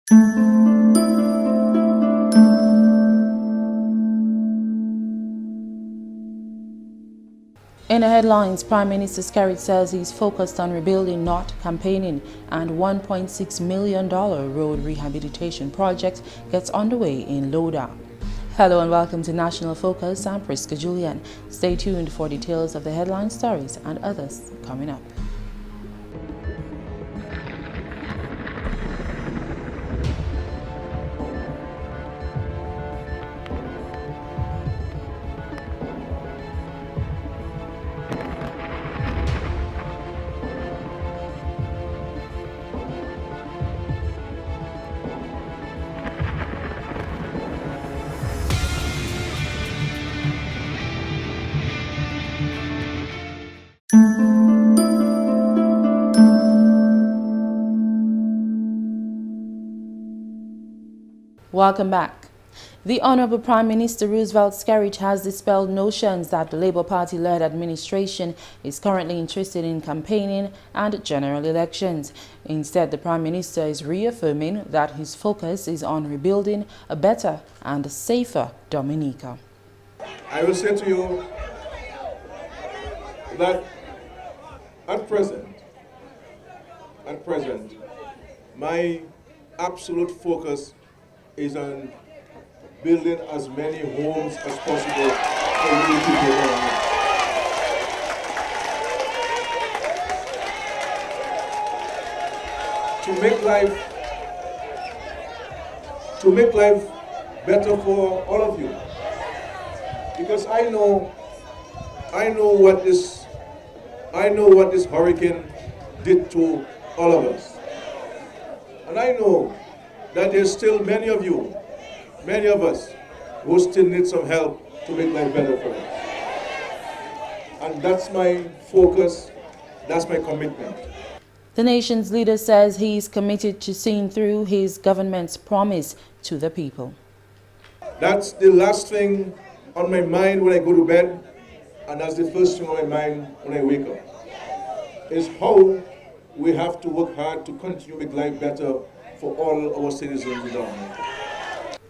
In the headlines, Prime Minister Skerrit says he's focused on rebuilding, not campaigning, and $1.6 million road rehabilitation project gets underway in Laudat. Hello and welcome to National Focus. I'm Prisca Julien. Stay tuned for details of the headline stories and others coming up. Welcome back. The Honorable Prime Minister Roosevelt Skerrit has dispelled notions that the Labour Party-led administration is currently interested in campaigning and general elections. Instead, the Prime Minister is reaffirming that his focus is on rebuilding a better and safer Dominica. I will say to you that at present, my absolute focus is on building as many homes as possible for you people around. To make life better for all of you. Because I know what this hurricane did to all of us. And I know that there's still many of us, who still need some help to make life better for us. And that's my focus, that's my commitment. The nation's leader says he is committed to seeing through his government's promise to the people. That's the last thing on my mind when I go to bed, and that's the first thing on my mind when I wake up, is how we have to work hard to continue to make life better for all our citizens in Dominica.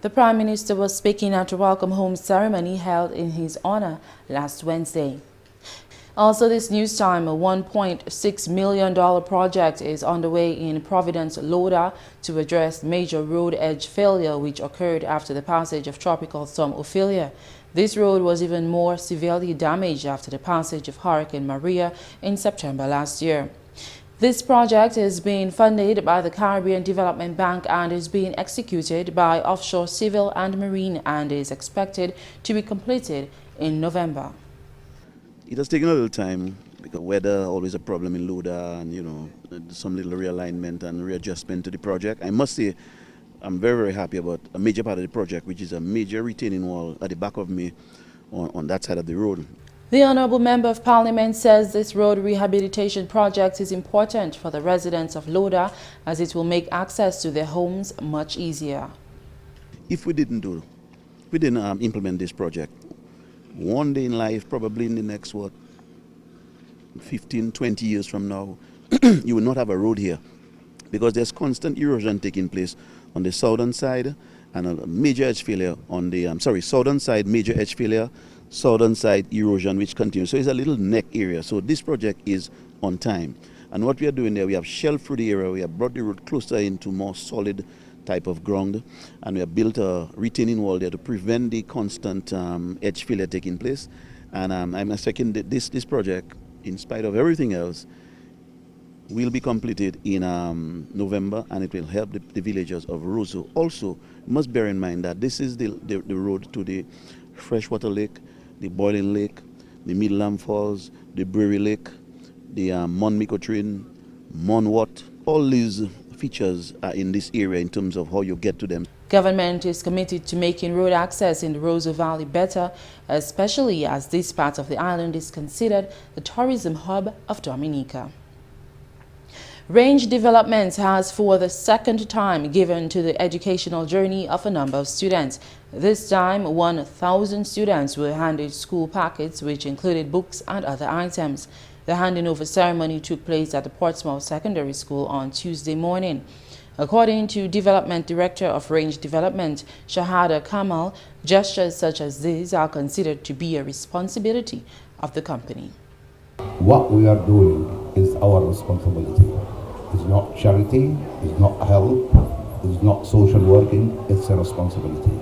The Prime Minister was speaking at a welcome home ceremony held in his honor last Wednesday. Also this news time, a $1.6 million project is underway in Providence, Laudat to address major road edge failure which occurred after the passage of Tropical Storm Ophelia. This road was even more severely damaged after the passage of Hurricane Maria in September last year. This project is being funded by the Caribbean Development Bank and is being executed by Offshore Civil and Marine and is expected to be completed in November. It has taken a little time because weather always a problem in Laudat, and some little realignment and readjustment to the project. I must say I'm very, very happy about a major part of the project, which is a major retaining wall at the back of me on that side of the road. The Honourable Member of Parliament says this road rehabilitation project is important for the residents of Laudat as it will make access to their homes much easier. If we didn't implement this project, one day in life, probably in the next 15, 20 years from now, you will not have a road here because there's constant erosion taking place on the southern side and a major edge failure on the southern side, major edge failure, southern side erosion which continues. So it's a little neck area. So this project is on time. And what we are doing there, we have shelved through the area, we have brought the road closer into more solid type of ground, and we have built a retaining wall there to prevent the constant edge failure taking place. And I'm expecting that this project, in spite of everything else, will be completed in November, and it will help the villagers of Roosevelt. Also, must bear in mind that this is the road to the freshwater lake, the boiling lake, the Midland Falls, the Brewery Lake, the Mon Micotrin, Mon Wat. All these features are in this area in terms of how you get to them. Government is committed to making road access in the Roosevelt Valley better, especially as this part of the island is considered the tourism hub of Dominica. Range Development has for the second time given to the educational journey of a number of students. This time, 1,000 students were handed school packets which included books and other items. The handing over ceremony took place at the Portsmouth Secondary School on Tuesday morning. According to Development Director of Range Development, Shahada Kamal, gestures such as these are considered to be a responsibility of the company. What we are doing is our responsibility. It's not charity, it's not help, it's not social working, it's a responsibility.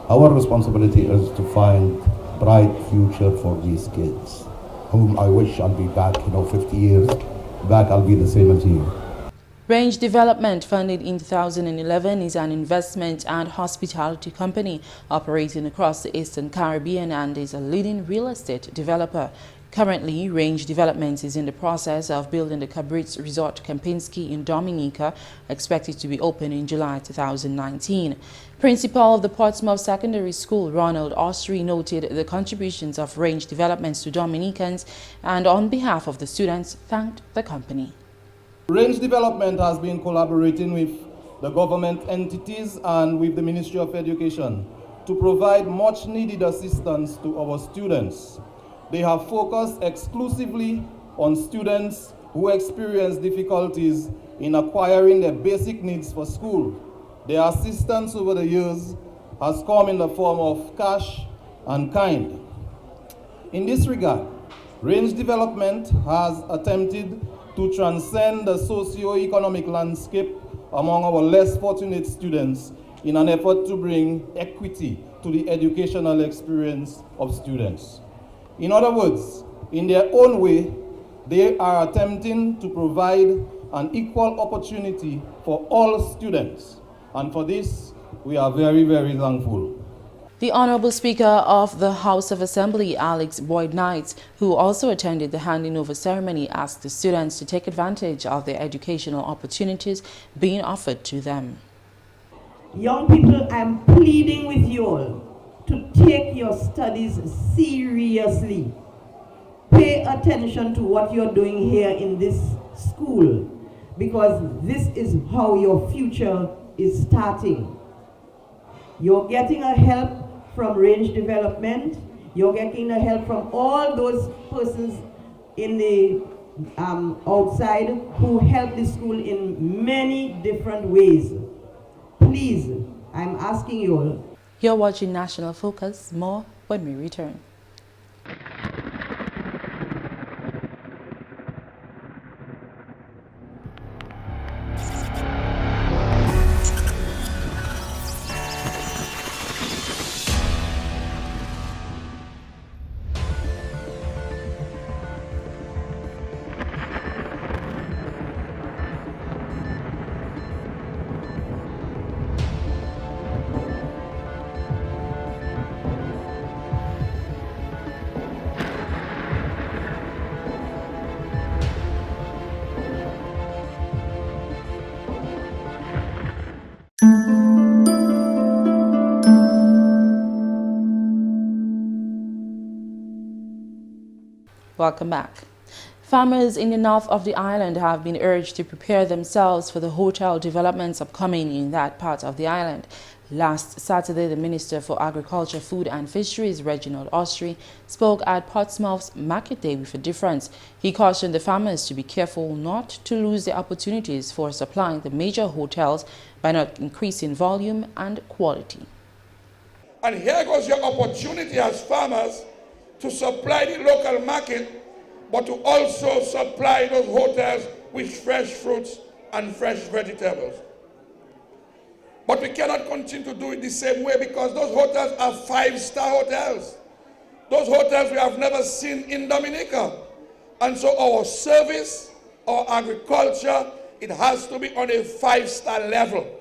Our responsibility is to find bright future for these kids, whom I wish I'll be back, 50 years back, I'll be the same as you. Range Development, founded in 2011, is an investment and hospitality company operating across the Eastern Caribbean and is a leading real estate developer. Currently, Range Development is in the process of building the Cabritz Resort Kempinski in Dominica, expected to be open in July 2019. Principal of the Portsmouth Secondary School, Ronald Ostry, noted the contributions of Range Developments to Dominicans and, on behalf of the students, thanked the company. Range Development has been collaborating with the government entities and with the Ministry of Education to provide much needed assistance to our students. They have focused exclusively on students who experience difficulties in acquiring their basic needs for school. Their assistance over the years has come in the form of cash and kind. In this regard, Range Development has attempted to transcend the socio-economic landscape among our less fortunate students in an effort to bring equity to the educational experience of students. In other words, in their own way, they are attempting to provide an equal opportunity for all students. And for this, we are very, very thankful. The Honorable Speaker of the House of Assembly, Alex Boyd Knight, who also attended the handing over ceremony, asked the students to take advantage of the educational opportunities being offered to them. Young people, I'm pleading with you all to take your studies seriously. Pay attention to what you're doing here in this school, because this is how your future is starting. You're getting a help from Range Development. You're getting a help from all those persons in the outside who help the school in many different ways. Please, I'm asking you all. You're watching National Focus. More when we return. Welcome back. Farmers in the north of the island have been urged to prepare themselves for the hotel developments upcoming in that part of the island. Last Saturday, the Minister for Agriculture, Food and Fisheries, Reginald Ostry, spoke at Portsmouth's Market Day with a difference. He cautioned the farmers to be careful not to lose the opportunities for supplying the major hotels by not increasing volume and quality. And here goes your opportunity as farmers to supply the local market, but to also supply those hotels with fresh fruits and fresh vegetables. But we cannot continue to do it the same way, because those hotels are five-star hotels. Those hotels we have never seen in Dominica. And so our service, our agriculture, it has to be on a five-star level.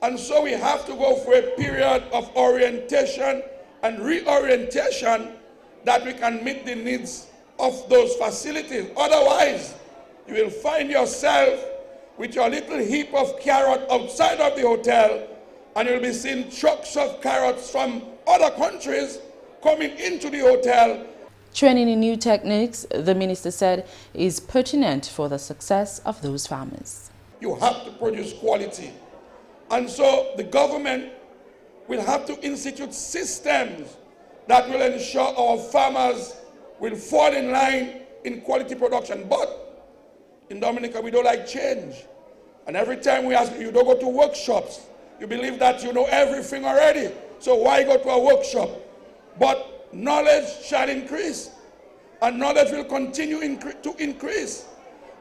And so we have to go for a period of orientation and reorientation that we can meet the needs of those facilities. Otherwise, you will find yourself with your little heap of carrot outside of the hotel, and you'll be seeing trucks of carrots from other countries coming into the hotel. Training in new techniques, the minister said, is pertinent for the success of those farmers. You have to produce quality. And so the government will have to institute systems that will ensure our farmers will fall in line in quality production. But in Dominica, we don't like change. And every time we ask you, don't go to workshops. You believe that you know everything already. So why go to a workshop? But knowledge shall increase. And knowledge will continue to increase.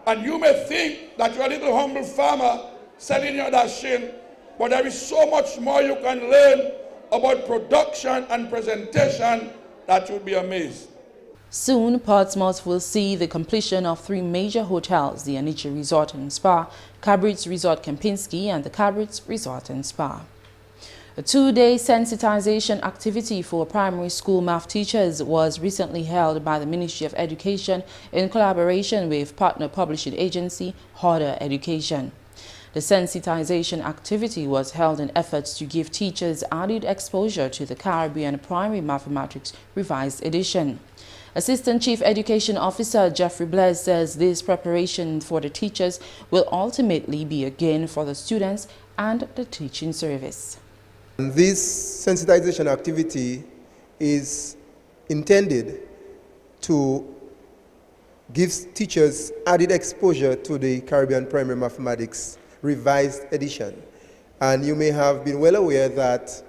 And you may think that you're a little humble farmer selling your dashin, but there is so much more you can learn about production and presentation that you'll be amazed. Soon, Portsmouth will see the completion of 3 major hotels, the Aniche Resort and Spa, Cabrit's Resort Kempinski, and the Cabrit's Resort and Spa. A 2-day sensitization activity for primary school math teachers was recently held by the Ministry of Education in collaboration with partner publishing agency Harder Education. The sensitization activity was held in efforts to give teachers added exposure to the Caribbean Primary Mathematics Revised Edition. Assistant Chief Education Officer Jeffrey Blaise says this preparation for the teachers will ultimately be a gain for the students and the teaching service. This sensitization activity is intended to give teachers added exposure to the Caribbean Primary Mathematics Revised Edition. And you may have been well aware that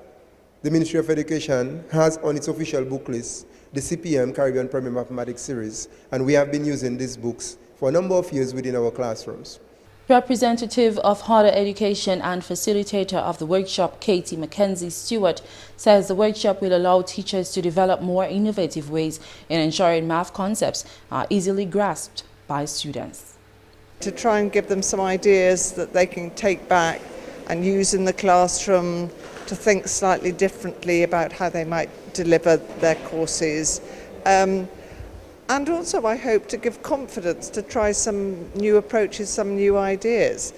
the Ministry of Education has on its official book list the CPM Caribbean Primary Mathematics series, and we have been using these books for a number of years within our classrooms. Representative of Harder Education and facilitator of the workshop, Katie Mackenzie Stewart, says the workshop will allow teachers to develop more innovative ways in ensuring math concepts are easily grasped by students. To try and give them some ideas that they can take back and use in the classroom to think slightly differently about how they might deliver their courses. And also I hope to give confidence to try some new approaches, some new ideas.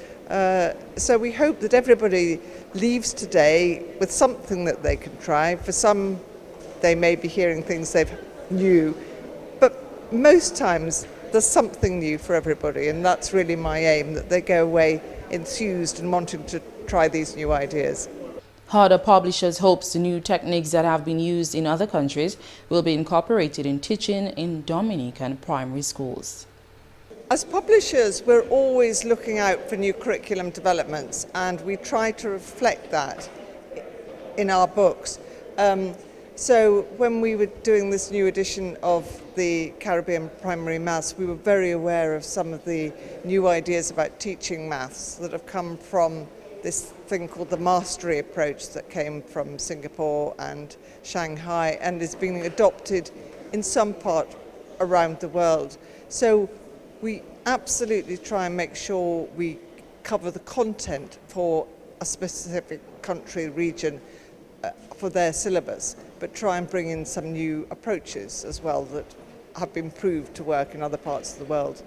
So we hope that everybody leaves today with something that they can try. For some, they may be hearing things they've knew, but most times there's something new for everybody, and that's really my aim, that they go away enthused and wanting to try these new ideas. Harder Publishers hopes the new techniques that have been used in other countries will be incorporated in teaching in Dominican primary schools. As publishers, we're always looking out for new curriculum developments, and we try to reflect that in our books. So when we were doing this new edition of the Caribbean Primary Maths, we were very aware of some of the new ideas about teaching maths that have come from this thing called the mastery approach that came from Singapore and Shanghai and is being adopted in some part around the world. So we absolutely try and make sure we cover the content for a specific country, region, for their syllabus, but try and bring in some new approaches as well that have been proved to work in other parts of the world.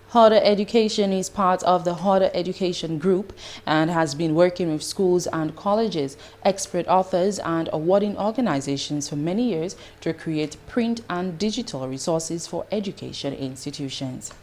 Harder Education is part of the Harder Education Group and has been working with schools and colleges, expert authors and awarding organizations for many years to create print and digital resources for education institutions.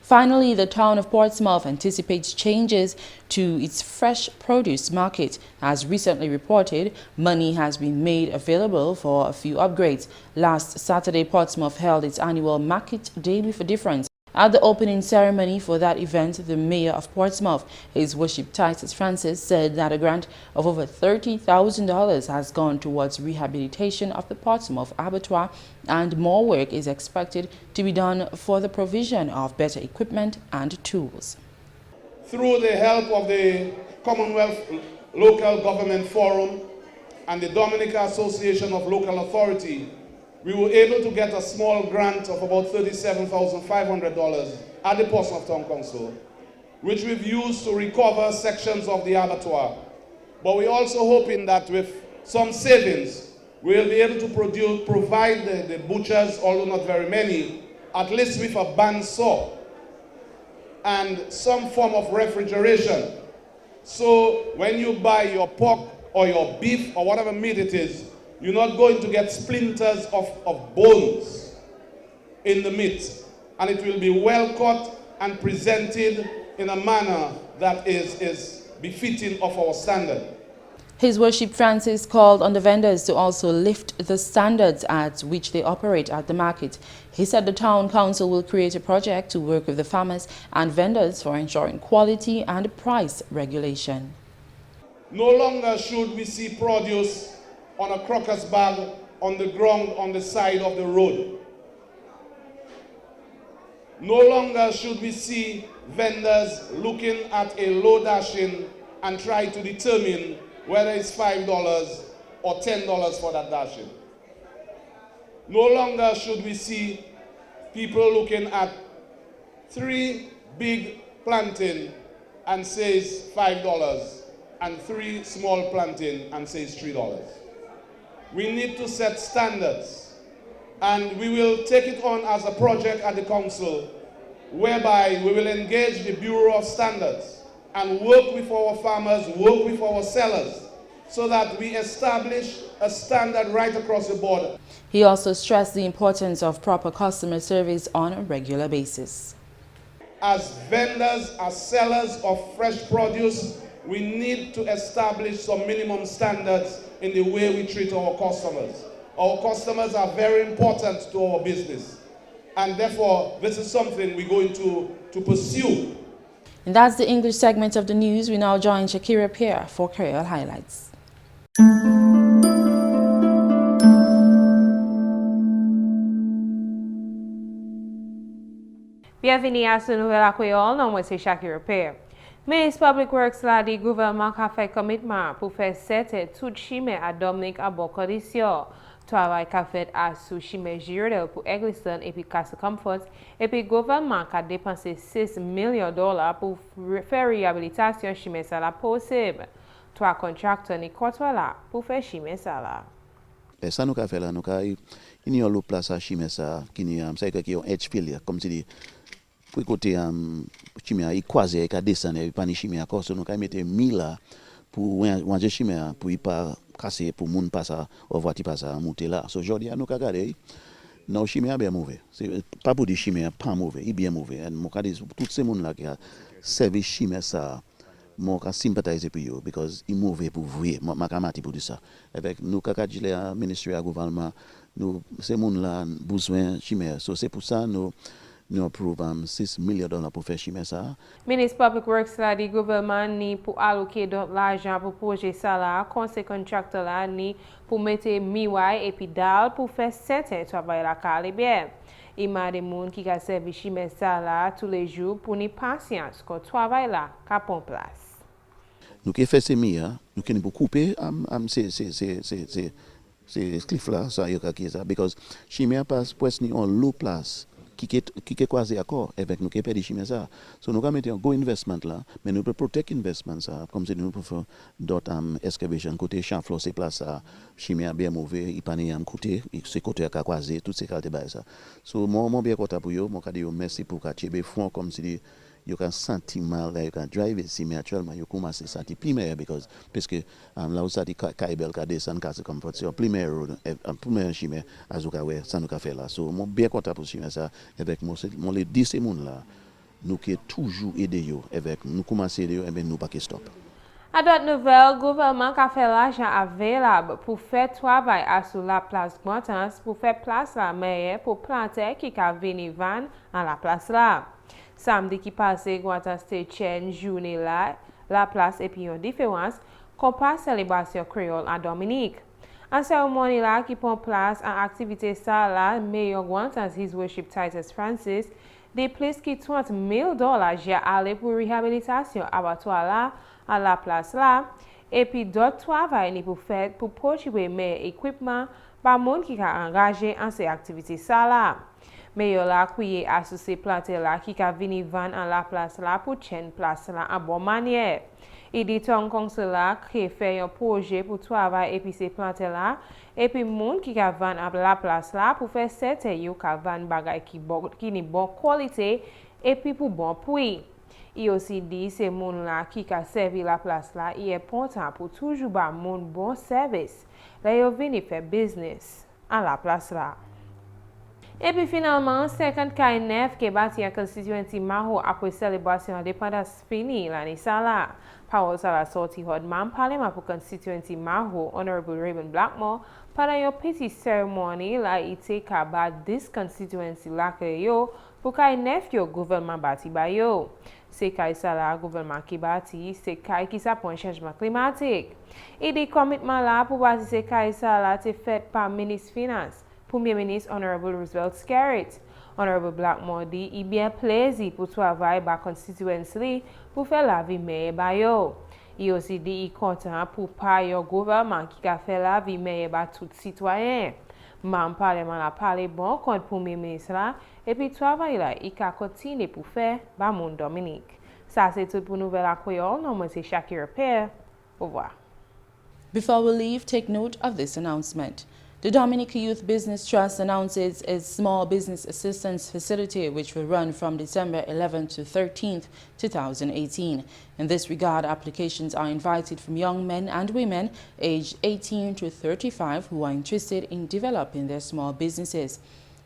Finally, the town of Portsmouth anticipates changes to its fresh produce market. As recently reported, money has been made available for a few upgrades. Last Saturday, Portsmouth held its annual Market Day with a Difference. At the opening ceremony for that event, the mayor of Portsmouth, His Worship Titus Francis, said that a grant of over $30,000 has gone towards rehabilitation of the Portsmouth abattoir, and more work is expected to be done for the provision of better equipment and tools. Through the help of the Commonwealth Local Government Forum and the Dominica Association of Local Authority, we were able to get a small grant of about $37,500 at the Portsmouth Town Council, which we've used to recover sections of the abattoir. But we're also hoping that with some savings, we'll be able to provide the butchers, although not very many, at least with a bandsaw and some form of refrigeration. So when you buy your pork or your beef or whatever meat it is, you're not going to get splinters of bones in the meat. And it will be well cut and presented in a manner that is befitting of our standard. His Worship Francis called on the vendors to also lift the standards at which they operate at the market. He said the town council will create a project to work with the farmers and vendors for ensuring quality and price regulation. No longer should we see produce on a crocus bag on the ground on the side of the road. No longer should we see vendors looking at a low dashing and try to determine whether it's $5 or $10 for that dashing. No longer should we see people looking at 3 big plantain and says $5 and 3 small plantain and says $3. We need to set standards, and we will take it on as a project at the council whereby we will engage the Bureau of Standards and work with our farmers, work with our sellers, so that we establish a standard right across the board. He also stressed the importance of proper customer service on a regular basis. As vendors, as sellers of fresh produce, we need to establish some minimum standards in the way we treat our customers. Our customers are very important to our business, and therefore this is something we're going to pursue. And that's the English segment of the news. We now join Shaakira Pierre for Creole highlights. Bienvenue à ce nouvel Creole, non, moi c'est Shaakira Pierre. Ministre Public Works là dit gouvernement a fait commitment pour faire certain tout chimé à Dominica à bonne condition. Travail qu'a fait à sous chimé jure pour Egliston et puis Castle Comfort et puis gouvernement a dépensé $6 millions pour faire réhabilitation chimé ça là possible. 3 contracteurs ni côtoient là pour faire chimé ça là. Et ça nous a fait là, nous a il y a l'autre place à chimé ça qui ni ça qui est edge failure comme si dit pour côté chimé il croise et descend et pas ni chimé à cause nous a mettre 1000 là pour manger chimé pour il pas casser pour moun passer au voiture passer monter là. So aujourd'hui nous a regardé non chimé est bien mauvais. C'est pas pour dire chimé pas mauvais, il bien mauvais. Et moi dit tout ces monde là qui a servi chimé ça moi je sympathiser pour eux because il mauvais pour vous moi camati pour dire ça avec nous kaka dit le ministère gouvernement nous ces monde là besoin chimé so c'est pour ça nous approve $6 millions pour faire chimé ça. Ministre Public Works là dit gouvernement ni pour alloquer l'argent pour projet ça là conseil contracteur là ni pour mettre miwai et puis dal pour faire certain travail la calé bien. Il y a des gens qui ont servi chimé ça là tous les jours pour ni patience qu'on travaille là qu'à prend place. Nous qui fait ces miens, nous qui nous couper c'est cliff là ça y a ça because chimé passe presque ni en low place qui est quasi accord avec nous qui perdre chimé ça. So nous avons mis un go investment là, mais nous peut protect investment ça comme si nous peut faire d'autres excavation côté champ floor c'est place ça chimé bien mauvais il pas ni côté c'est côté à quasi tout ces qualité bail ça. So moi bien content pour yo, moi ca dire merci pour ca tirer fond comme si you can senti mal you can drive it see me actuellement you commence à sentir primaire because parce que là où ça dit Kaibel ka descend Castle Comfort c'est primaire road primaire chimé azuka ouais ça nous ka fait là so moi bien content pour chimé ça avec mon les 10 monde là nous qui toujours aider yo avec nous commencer aider yo et ben nous pas que stop. À d'autres nouvelles, le gouvernement a fait l'argent available pour faire travail sur la place Providence pour faire place la meilleure pour planter qui a venu van à la place là. Samedi qui passé, Guanta State journée là, la place et puis une différence comparé célébration créole à Dominique. En cérémonie là qui prend place en activité ça là, Mayor Guanta His Worship Titus Francis, des plus que $20 000 j'ai allé pour réhabilitation abattoir là à la place là et puis d'autres travail pour faire pour procurer mes équipements par monde qui a engagé en ces activités ça là. Mais il a crié à ces plantes là qui a venu vendre en la place là pour chaîne place là en bonne manière. Il dit ton conseil là qui fait un projet pour travailler et puis ces plantes là et puis monde qui a vendre en la place là pour faire certain yo ka vendre bagay qui ni bonne qualité et puis pour bon prix. Il aussi dit ces monde là qui a servi la place là il est important pour toujours ba monde bon service. Là yo venu faire business en la place là. Et puis finalement, 59 qui bâti un constituency Maho après célébration indépendance fini l'année ça là. Parole ça la sortie hod man parlement pour constituency Maho, Honorable Raymond Blackmore, pendant une petite cérémonie là, il était qu'à battre this constituency là que yo pour qu'il neuf yo gouvernement bâti ba yo. C'est qu'il ça là gouvernement qui bâti, c'est qu'il ça pour un changement climatique. Et des commitments là pour bâtir c'est qu'il ça là c'est fait par ministre finance. Premier ministre Honorable Roosevelt Skerrit. Honorable Blackmore dit il bien plaisir pour travailler par constituency pour faire la vie meilleure ba yo. Il aussi dit il content pour pas yo gouvernement qui a fait la vie meilleure ba tout citoyen. Même parlement a parlé bon contre premier ministre là et puis travail là il a continué pour faire ba monde Dominique. Ça c'est tout pour nouvelle à Creole. Non moi c'est Shaakira Pierre. Au revoir. Before we leave, take note of this announcement. The Dominica Youth Business Trust announces its Small Business Assistance Facility, which will run from December 11th to 13th, 2018. In this regard, applications are invited from young men and women aged 18 to 35 who are interested in developing their small businesses.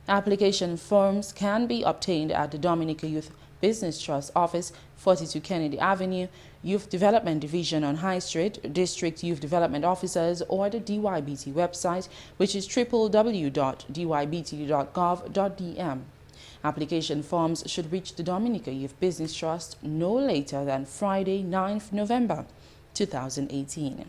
Application forms can be obtained at the Dominica Youth Business Trust Office, 42 Kennedy Avenue, Youth Development Division on High Street, District Youth Development Officers, or the DYBT website, which is www.dybt.gov.dm. Application forms should reach the Dominica Youth Business Trust no later than Friday, 9th November, 2018.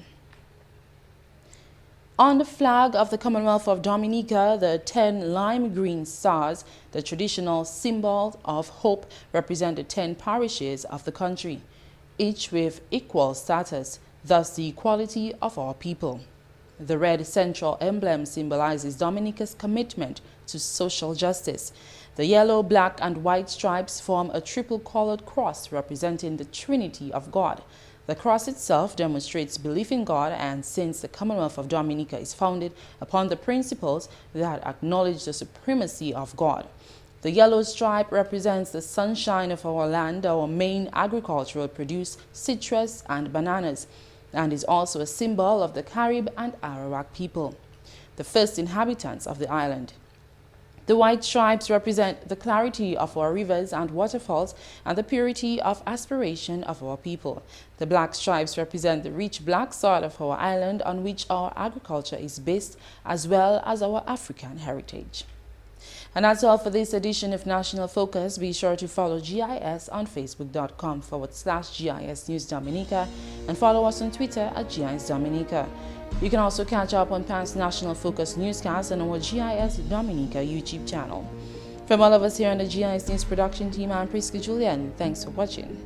On the flag of the Commonwealth of Dominica, the 10 lime green stars, the traditional symbol of hope, represent the 10 parishes of the country, each with equal status, thus the equality of all people. The red central emblem symbolizes Dominica's commitment to social justice. The yellow, black, and white stripes form a triple-colored cross representing the Trinity of God. The cross itself demonstrates belief in God, and since the Commonwealth of Dominica is founded upon the principles that acknowledge the supremacy of God. The yellow stripe represents the sunshine of our land, our main agricultural produce, citrus and bananas, and is also a symbol of the Carib and Arawak people, the first inhabitants of the island. The white stripes represent the clarity of our rivers and waterfalls and the purity of aspiration of our people. The black stripes represent the rich black soil of our island on which our agriculture is based, as well as our African heritage. And that's all for this edition of National Focus. Be sure to follow GIS on facebook.com/GIS News Dominica and follow us on Twitter at GIS Dominica. You can also catch up on past National Focus newscasts on our GIS Dominica YouTube channel. From all of us here on the GIS News production team, I'm Prisca Julien. Thanks for watching.